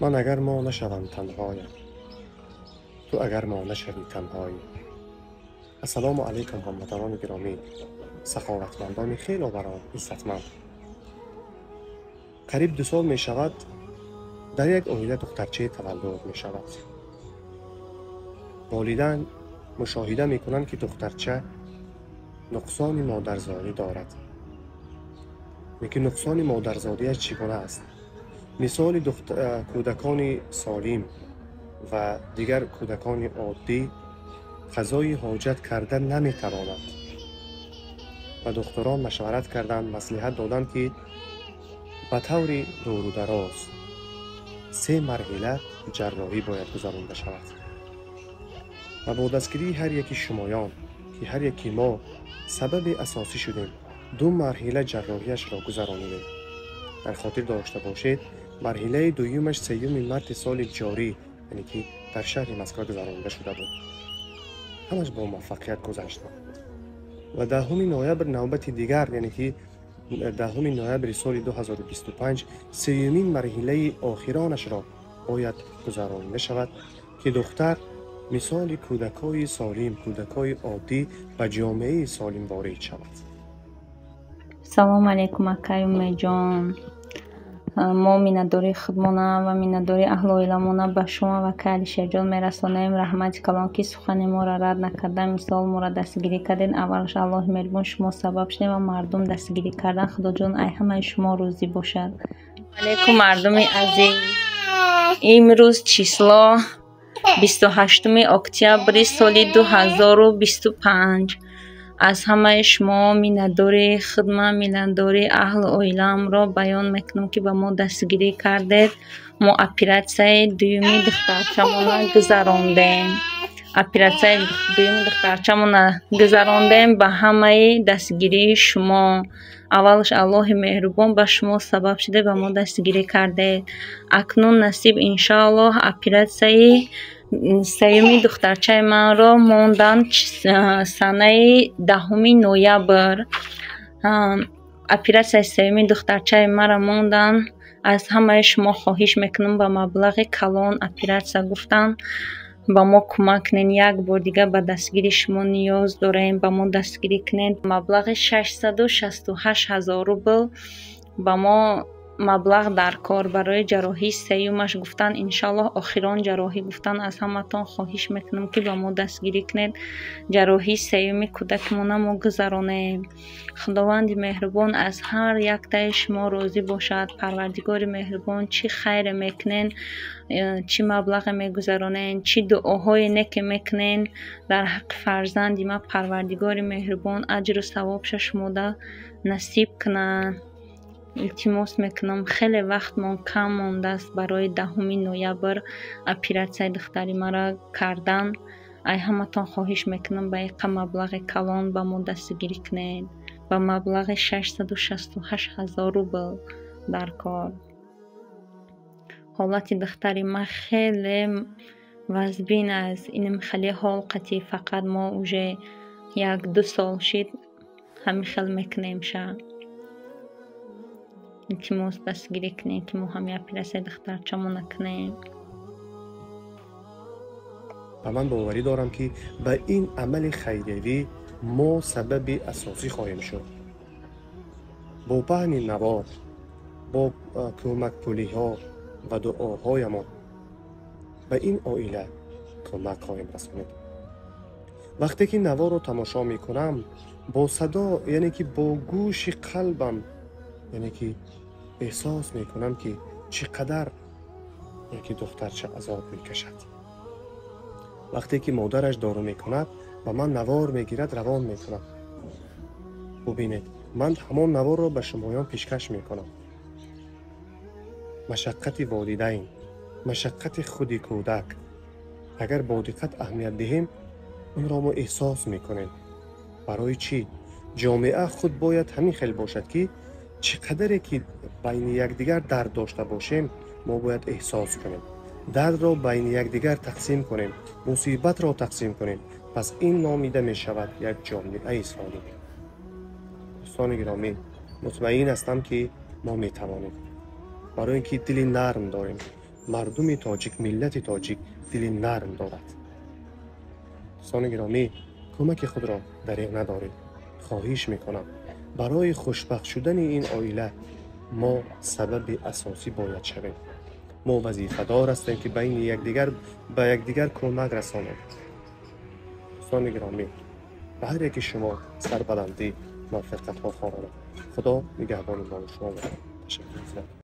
من اگر ما نشوم تنهایم، تو اگر ما نشوی تنهایی. السلام علیکم هموطنان گرامی، سخاوتمندان خیل‌آوران عزتمند. قریب 2 سال می شود در یک عائله دخترچه تولد می شود. والدین مشاهده می کنند که دخترچه نقصان مادرزادی دارد. لیکن نقصان مادرزادیش چگونه است؟ مثال کودکان سالم و دیگر کودکان عادی غذای حاجت کردن نمی توانند و دکتران مشورت کردند، مصلحت دادند که به طور دور و دراز 3 مرحله جراحی باید گذرانده شود و با دستگیری هر یکی شمایان که هر یکی ما سبب اساسی شدیم 2 مرحله جراحیش را گذرانیدیم. در خاطر داشته باشید مرحله دویمش 3 مارس سال جاری، یعنی که در شهر مسکو گذرانده شده بود. همش با موفقیت گذشت و 10 نوامبر نوبت دیگر، یعنی که 10 نوامبر سال 2025 3مین مرحله آخرانش را باید گذرانده شود که دختر مثال کودکای سالم، کودکای عادی و جامعه سالم وارد شود. سلام علیکم اکایوم جان، ما مینداری خودمونه و مینداری اهل اویلمونه به شما و کلی شجال میرسانیم. رحمت کلان که سخن ما را رد نکرده، مثال ما را دستگیری کردین. اولش الله مهربان شما سبب شدیم و مردم دستگیری کردن. خدا جان ای همه شما روزی باشد. علیکم مردم عزیز، امروز چیسلا 28 اکتبر سال 2025. از همه شما مینداری خدمت، مینداری اهل اویلم را بیان میکنم که به ما دستگیری کردید. ما اپراسیون دومی دخترچمون گذراندیم. اپراسیون دومی دخترچمون گذراندیم به همه دستگیری شما. اولش الله مهربان به شما سبب شده به ما دستگیری کرده. اکنون نصیب انشاءالله اپراسیون 3 دخترچه من را موندن سنه 10 نوامبر. اپراسیون 3 دخترچه من را موندن. از همه شما خواهش میکنم به مبلغ کلان اپراسیون گفتن با ما کمک کنین. یک بار دیگه به دستگیری شما نیاز داریم، به ما دستگیری کنین. مبلغ 668,000 روبل با ما مبلغ در کار برای جراحی 3مش گفتن. انشالله آخران جراحی گفتن. از همتان خواهش میکنم که با ما دستگیری کنید، جراحی 3 کودکمون ما گذرانیم. خداوند مهربان از هر یک تای شما راضی باشد. پروردگار مهربان چی خیر میکنین، چی مبلغ میگذرانین، چی دعاهای نیک میکنین در حق فرزند ما، پروردگار مهربان اجر و ثوابش شما نصیب کنه. التماس میکنم، خیلی وقت ما کم مانده است برای 10 نوامبر اپراسیون دختری مرا کردن. ای همتان خواهش میکنم به یک مبلغ کلان به ما دستگیری کنین، به مبلغ 668,000 روبل در کار. حالت دختری ما خیلی وزبین است. اینم خیلی حال قطعی، فقط ما اوجه 1-2 سال شد همین خیلی میکنیم شد. التماس دستگیری کنین که ما هم اپراسیون دخترچمون کنیم. و من باوری دارم که به این عمل خیریوی ما سبب اساسی خواهیم شد. با پهن نوار، با کمک پولی ها و دعاهایمان به این عائله کمک خواهیم رسانید. وقتی که نوار رو تماشا میکنم با صدا، یعنی که با گوش قلبم، یعنی که احساس میکنم که چقدر یکی دخترچه عذاب میکشد. وقتی که مادرش دارو میکند و من نوار میگیرد روان میکنم. ببینید من همان نوار را به شمایان پیشکش میکنم. مشقت والدین، مشقت خود کودک اگر با دقت اهمیت دهیم اون را ما احساس میکنیم. برای چی؟ جامعه خود باید همین خیلی باشد که چقدر که بین یکدیگر درد داشته باشیم ما باید احساس کنیم، درد را بین یکدیگر تقسیم کنیم، مصیبت را تقسیم کنیم. پس این نامیده می شود یک جامعه سالم. دوستان گرامی، مطمئن هستم که ما میتوانیم، برای اینکه دل نرم داریم. مردم تاجیک، ملت تاجیک دل نرم دارد. دوستان گرامی، کمک خود را دریغ ندارید. خواهش میکنم برای خوشبخت شدن این عائله ما سبب اساسی باید شویم. ما وظیفه دار هستیم که بین یکدیگر کمک رسانیم. دوستان گرامی، به هر یکی شما سربلندی موفقیت ها خواهانم. خدا نگهبان ما و شما. تشکر.